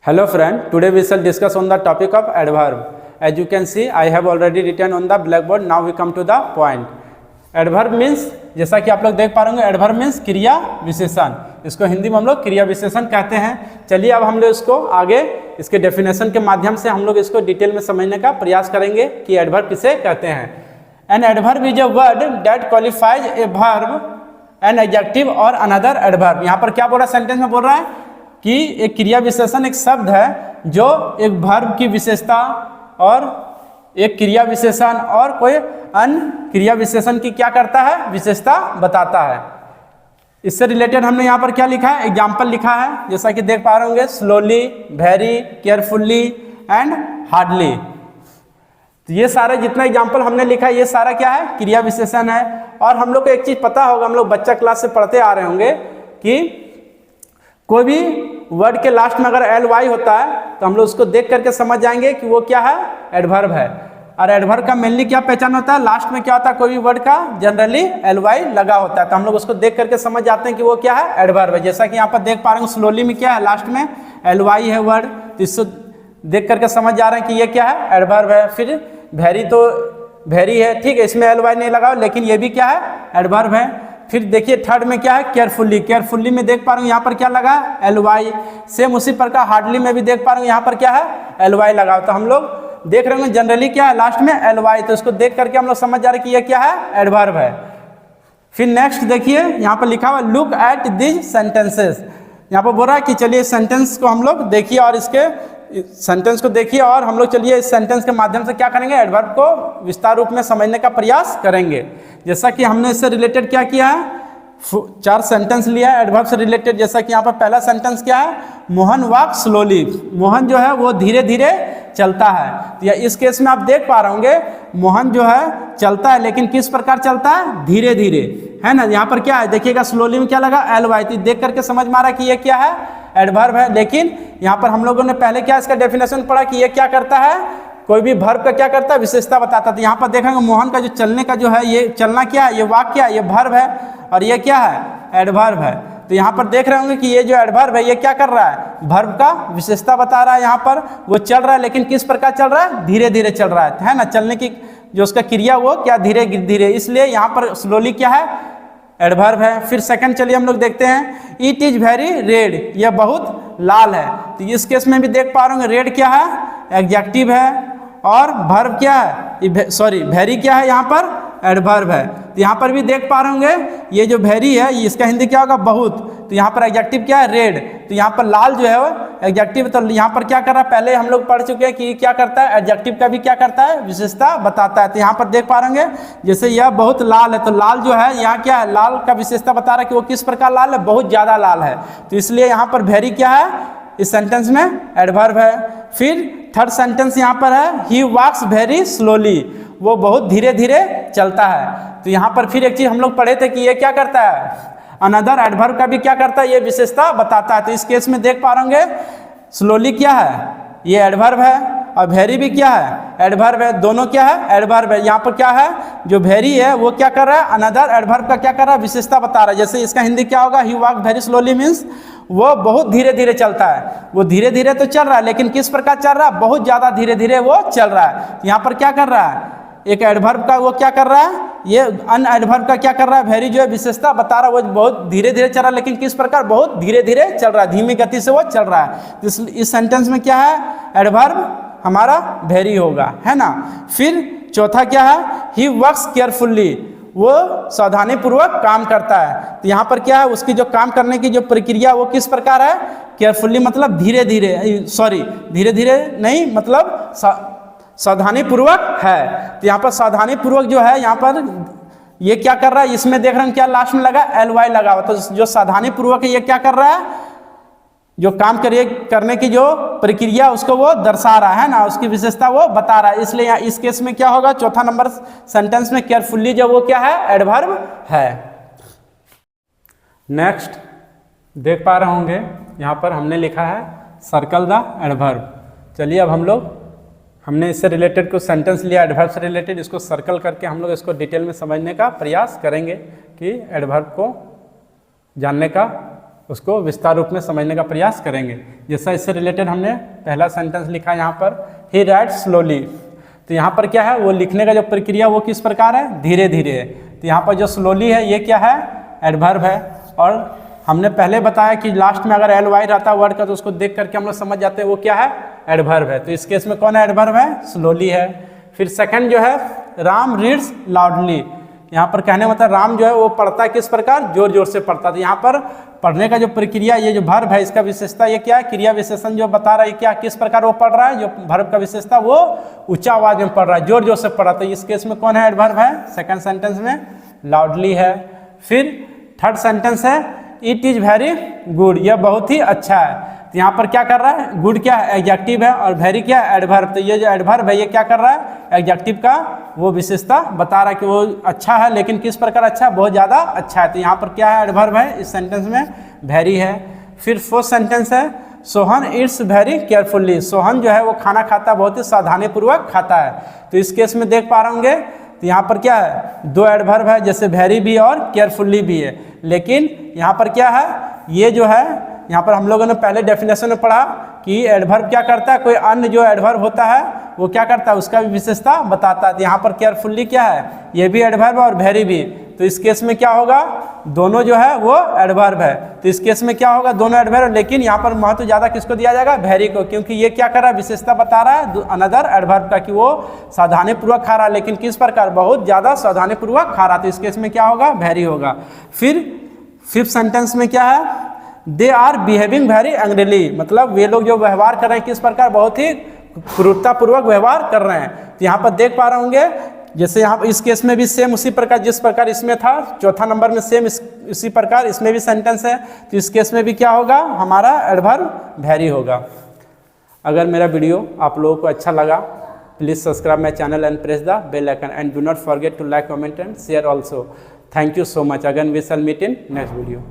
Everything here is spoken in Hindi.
Hello friend, today we shall discuss on the topic of adverb. As you can see, I have already written on the blackboard. Now we come to the point. Adverb means, जैसा कि आप लोग देख पा रहे होंगे, adverb means क्रिया विशेषण. इसको हिंदी में हम लोग क्रिया विशेषण कहते हैं. चलिए अब हम लोग इसको आगे इसके डेफिनेशन के माध्यम से हम लोग इसको डिटेल में समझने का प्रयास करेंगे कि adverb किसे कहते हैं. An adverb is a word that qualifies a verb, an adjective or another adverb. यहाँ पर क्या बोल रहा है, सेंटेंस में बोल रहा है कि एक क्रिया विशेषण एक शब्द है जो एक वर्ब की विशेषता और एक क्रिया विशेषण और कोई अन्य क्रिया विशेषण की क्या करता है, विशेषता बताता है. इससे रिलेटेड हमने यहाँ पर क्या लिखा है, एग्जाम्पल लिखा है, जैसा कि देख पा रहे होंगे, slowly, very, carefully and hardly. तो ये सारे जितना एग्जाम्पल हमने लिखा है ये सारा क्या है, क्रिया विशेषण है. और हम लोग को एक चीज पता होगा, हम लोग बच्चा क्लास से पढ़ते आ रहे होंगे कि कोई भी वर्ड के लास्ट में अगर एल वाई होता है तो हम लोग उसको देख करके समझ जाएंगे कि वो क्या है, एडवर्ब है. और एडवर्ब का मेनली क्या पहचान होता है, लास्ट में क्या होता है, कोई भी वर्ड का जनरली एल वाई लगा होता है, तो हम लोग उसको देख करके समझ जाते हैं कि वो क्या है, एडवर्ब है. जैसा कि यहाँ पर देख पा रहे हैं, स्लोली में क्या है, लास्ट में एल वाई है वर्ड, तो इससे देख करके समझ जा रहे हैं कि ये क्या है, एडवर्ब है. फिर वेरी तो वेरी है, ठीक है, इसमें एल वाई नहीं लगा, लेकिन ये भी क्या है, एडवर्ब है. फिर देखिए थर्ड में क्या है, केयरफुल्ली. केयरफुल्ली में देख पा रहा हूँ यहाँ पर क्या लगा, एल वाई. सेम उसी प्रकार हार्डली में भी देख पा रहा हूँ यहाँ पर क्या है, एल वाई लगा. तो हम लोग देख रहे होंगे जनरली क्या है, लास्ट में एल वाई, तो इसको देख करके हम लोग समझ जा रहे हैं कि ये क्या है, एडवर्ब है. फिर नेक्स्ट देखिए यहाँ पर लिखा हुआ लुक एट दिस सेंटेंसेस. यहाँ पर बोल रहा है कि चलिए सेंटेंस को हम लोग देखिए और इसके सेंटेंस को देखिए और हम लोग चलिए इस सेंटेंस के माध्यम से क्या करेंगे, एडवर्ब को विस्तार रूप में समझने का प्रयास करेंगे. जैसा कि हमने इससे रिलेटेड क्या किया है, 4 सेंटेंस लिया है एडवर्ब से रिलेटेड. जैसा कि यहाँ पर पहला सेंटेंस क्या है, मोहन वॉक स्लोली. मोहन जो है वो धीरे धीरे चलता है. तो इस केस में आप देख पा रहे होंगे मोहन जो है चलता है, लेकिन किस प्रकार चलता है, धीरे धीरे, है ना. यहाँ पर क्या है देखिएगा, स्लोली में क्या लगा, एल वाई. देख करके समझ में आ रहा है कि ये क्या है, एडवर्ब है. लेकिन यहाँ पर हम लोगों ने पहले क्या इसका डेफिनेशन पढ़ा कि ये क्या करता है, कोई भी वर्ब का क्या करता है, विशेषता बताता है. तो यहाँ पर देखेंगे मोहन का जो चलने का जो है, ये चलना क्या है, ये वाक्य क्या है, ये वर्ब है, और ये क्या है, एडवर्ब है. तो यहाँ पर देख रहे होंगे कि ये जो एडवर्ब है ये क्या कर रहा है, वर्ब का विशेषता बता रहा है. यहाँ पर वो चल रहा है, लेकिन किस प्रकार चल रहा है, धीरे धीरे चल रहा है ना. चलने की जो उसका क्रिया वो क्या, धीरे धीरे, इसलिए यहाँ पर स्लोली क्या है, एडवर्ब है. फिर सेकंड चलिए हम लोग देखते हैं, इट इज वेरी रेड, यह बहुत लाल है. तो इस केस में भी देख पा रहे होंगे रेड क्या है, एडजेक्टिव है, और वर्ब क्या है, सॉरी वेरी क्या है, यहाँ पर एडवर्ब है. तो यहाँ पर भी देख पा रहे होंगे ये जो वेरी है इसका हिंदी क्या होगा, बहुत. तो यहाँ पर एडजेक्टिव क्या है, रेड. तो यहाँ पर लाल जो है वो एडजेक्टिव. तो यहाँ पर क्या कर रहा है, पहले हम लोग पढ़ चुके हैं कि क्या करता है, एडजेक्टिव का भी क्या करता है, विशेषता बताता है. तो यहाँ पर देख पा रहे होंगे जैसे यह बहुत लाल है, तो लाल जो है यहाँ क्या है, लाल का विशेषता बता रहा है कि वो किस प्रकार लाल है, बहुत ज्यादा लाल है. तो इसलिए यहाँ पर वेरी क्या है, इस सेंटेंस में एडवर्ब है. फिर थर्ड सेंटेंस यहाँ पर है, ही वॉक्स वेरी स्लोली, वो बहुत धीरे धीरे चलता है. तो यहाँ पर फिर एक चीज हम लोग पढ़े थे कि ये क्या करता है, अनदर एडवर्ब का भी क्या करता है, ये विशेषता बताता है. तो इस केस में देख पा रहे होंगे स्लोली क्या है, ये एडवर्ब है, और वेरी भी क्या है, एडवर्ब है. दोनों क्या है, एडवर्ब है. यहाँ पर क्या है, जो वेरी है वो क्या कर रहा है, अनदर एडवर्ब का क्या कर रहा है, विशेषता बता रहा है. जैसे इसका हिंदी क्या होगा, ही वॉक वेरी स्लोली मीन्स वो बहुत धीरे धीरे चलता है. वो धीरे धीरे तो चल रहा है, लेकिन किस प्रकार चल रहा है, बहुत ज्यादा धीरे धीरे वो चल रहा है. यहाँ पर क्या कर रहा है, एक एडवर्ब का वो क्या कर रहा है, ये अन एडवर्ब का क्या कर रहा है, वेरी जो है विशेषता बता रहा है, वो बहुत धीरे धीरे चल रहा है, लेकिन किस प्रकार, बहुत धीरे धीरे चल रहा है, धीमी गति से वो चल रहा है. इस सेंटेंस में क्या है, एडवर्ब हमारा वेरी होगा, है ना. फिर चौथा क्या है, ही वर्क्स केयरफुल्ली, वो सावधानी पूर्वक काम करता है. तो यहाँ पर क्या है, उसकी जो काम करने की जो प्रक्रिया वो किस प्रकार है, केयरफुल्ली मतलब धीरे धीरे, सॉरी धीरे धीरे नहीं, मतलब सावधानी पूर्वक है. तो यहाँ पर सावधानी पूर्वक जो है, यहाँ पर ये क्या कर रहा है, इसमें देख रहे हैं क्या लास्ट में लगा, एल वाई लगा हुआ. तो जो सावधानी पूर्वक है ये क्या कर रहा है, जो काम करने की जो प्रक्रिया उसको वो दर्शा रहा है ना, उसकी विशेषता वो बता रहा है. इसलिए इस केस में क्या होगा, चौथा नंबर सेंटेंस में केयरफुल्ली जो वो क्या है, एडवर्ब है. नेक्स्ट देख पा रहे होंगे यहाँ पर हमने लिखा है सर्कल द एडवर्ब. चलिए अब हम लोग, हमने इससे रिलेटेड कुछ सेंटेंस लिया एडवर्ब से रिलेटेड, इसको सर्कल करके हम लोग इसको डिटेल में समझने का प्रयास करेंगे कि एडवर्ब को जानने का उसको विस्तार रूप में समझने का प्रयास करेंगे। जैसा इससे रिलेटेड हमने पहला सेंटेंस लिखा यहाँ पर, ही राइट्स स्लोली। तो यहाँ पर क्या है, वो लिखने का जो प्रक्रिया वो किस प्रकार है, धीरे धीरे है। तो यहाँ पर जो स्लोली है ये क्या है, एडवर्ब है। और हमने पहले बताया कि लास्ट में अगर एल वाई रहता वर्ड का तो उसको देख करके हम लोग समझ जाते हैं वो क्या है, एडवर्ब है। तो इस केस में कौन है, एडवर्ब है, स्लोली है। फिर सेकंड जो है, राम रीड्स लाउडली। यहाँ पर कहने मतलब राम जो है वो पढ़ता है किस प्रकार, जोर जोर से पढ़ता। तो यहाँ पर पढ़ने का जो प्रक्रिया, ये जो वर्ब है इसका विशेषता ये क्या है, क्रिया विशेषण जो बता रहा है क्या, किस प्रकार वो पढ़ रहा है। जो वर्ब का विशेषता वो ऊंचा आवाज में पढ़ रहा है, जोर जोर से पढ़ रहा है। तो इस केस में कौन है, एडवर्ब है, सेकंड सेंटेंस में लाउडली है। फिर थर्ड सेंटेंस है, इट इज वेरी गुड, यह बहुत ही अच्छा है। तो यहाँ पर क्या कर रहा है, गुड क्या है, एडजेक्टिव है, और वेरी क्या है, एडवर्ब। तो ये जो एडवर्ब है ये क्या कर रहा है, एडजेक्टिव का वो विशेषता बता रहा है कि वो अच्छा है, लेकिन किस प्रकार अच्छा है, बहुत ज़्यादा अच्छा है। तो यहाँ पर क्या है, एडवर्ब है, इस सेंटेंस में वेरी है। फिर फोर्थ सेंटेंस है, Sohan it's very carefully. Sohan जो है वो खाना खाता बहुत ही सावधानीपूर्वक खाता है। तो इस केस में देख पा रहे होंगे, तो यहाँ पर क्या है, दो एडवर्ब है, जैसे वेरी भी और केयरफुली भी है। लेकिन यहाँ पर क्या है, ये जो है यहाँ पर हम लोगों ने पहले डेफिनेशन में पढ़ा कि एडवर्ब क्या करता है, कोई अन्य जो एडवर्ब होता है वो क्या करता है, उसका भी विशेषता बताता है। तो यहाँ पर केयरफुली क्या है, ये भी एडवर्ब और वेरी भी। तो इस केस में क्या होगा, दोनों जो है वो एडवर्ब है। तो इस केस में क्या होगा, दोनों एडवर्ब, लेकिन यहाँ पर महत्व ज़्यादा किसको दिया जाएगा, वेरी को, क्योंकि ये क्या कर रहा है, विशेषता बता रहा है अनदर एडवर्ब का, कि वो सावधानीपूर्वक खा रहा है, लेकिन किस प्रकार, बहुत ज़्यादा सावधानीपूर्वक खा रहा। तो इस केस में क्या होगा, वेरी होगा। फिर फिफ्थ सेंटेंस में क्या है, they are behaving very angrily, मतलब वे लोग जो व्यवहार कर रहे हैं किस प्रकार, बहुत ही क्रूरतापूर्वक व्यवहार कर रहे हैं। तो यहाँ पर देख पा रहे होंगे, जैसे यहाँ इस केस में भी सेम उसी प्रकार, जिस प्रकार इसमें था चौथा नंबर में सेम इसी प्रकार इसमें भी सेंटेंस है। तो इस केस में भी क्या होगा, हमारा एडवर्ब वेरी होगा। अगर मेरा वीडियो आप लोगों को अच्छा लगा, please subscribe my channel and press the bell icon and do not forget to like, comment and share also. Thank you so much. Again we shall meet in next video.